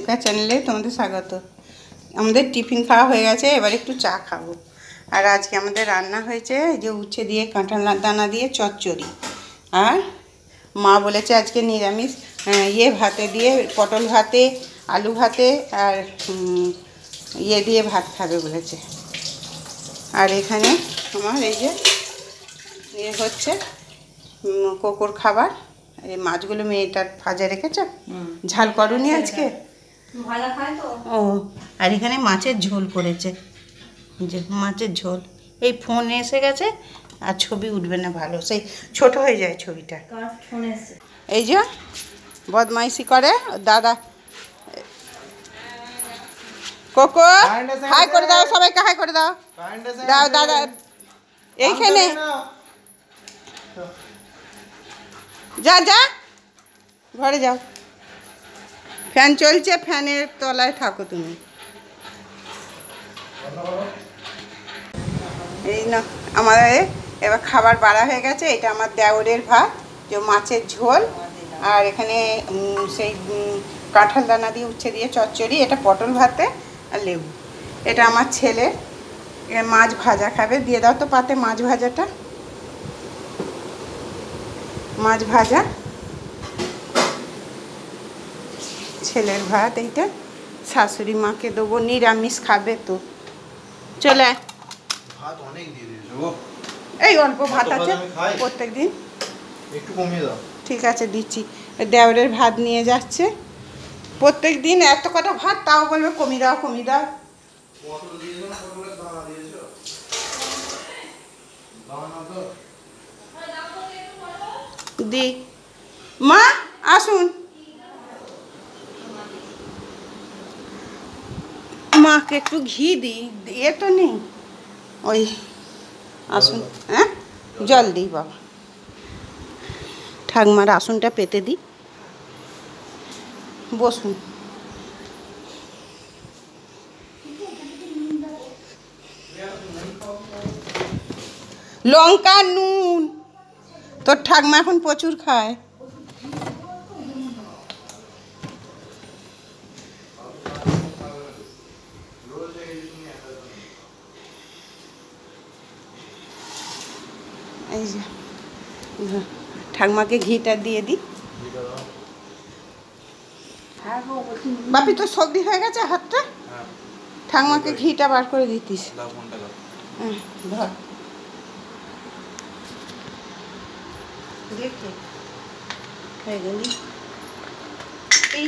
দীপিকা চ্যানেলে তোমাদের স্বাগত। আমাদের টিফিন খাওয়া হয়ে গেছে, এবার একটু চা খাবো। আর আজকে আমাদের রান্না হয়েছে যে উচ্ছে দিয়ে কাঁঠাল দানা দিয়ে চচ্চড়ি, আর মা বলেছে আজকে নিরামিষ ভাতে দিয়ে পটল ভাতে, আলু ভাতে আর দিয়ে ভাত খাবে বলেছে। আর এখানে আমার এই যে হচ্ছে কোকোর খাবার। এই মাছগুলো মেয়েটার ভাজা রেখেছ, ঝাল করনি আজকে? ও, আর এখানে মাছের ঝোল করেছে, যে মাছের ঝোল। এই ফোন এসে গেছে আর ছবি উঠবে না ভালো, সেই ছোট হয়ে যায় ছবিটা। এই যে বদমাইশি করে দাদা। কোকো হাই করে দাও, সবাইকে হাই করে দাও। দাও দাদা এইখানে যা যা, ঘরে যাও। ফ্যান চলছে, ফ্যানের তলায় থাকো তুমি। এই না আমাদের এবার খাবার বাড়া হয়ে গেছে। এটা আমার দেওরের ভাত, যে মাছের ঝোল, আর এখানে সেই কাঁঠাল দানা দিয়ে উচ্ছে দিয়ে চচ্চড়ি, এটা পটল ভাতে আর লেবু। এটা আমার ছেলে মাছ ভাজা খাবে, দিয়ে দাও তো পাতে মাছ ভাজাটা। মাছ ভাজা, ছেলের ভাত। এইটা শাশুড়ি মাকে দেবো, নিরামিষ খাবে তো। চলে এই অল্প ভাত আছে প্রত্যেক দিন, একটু কমিয়ে দাও। ঠিক আছে দিচ্ছি। দেওরের ভাত নিয়ে যাচ্ছে প্রত্যেক দিন, এত কটা ভাত, তাও বলবে কমিয়ে দাও কমিয়ে দাও। দি মা আসুন, মাকে একটু ঘি দিই, এ তো নেই। ওই আসুন, হ্যাঁ জল দিই বাবা। ঠাকমার আসনটা পেতে দিই, বসুন। লঙ্কা নুন তোর ঠাকমা এখন প্রচুর খায়। এই যে ঠাকমাকে ঘিটা দিয়ে দিই। বাপি তো সর্দি হয়ে গেছে হাতটা, ঠাকমাকে ঘিটা বার করে দিতিস। ধর দেখি এই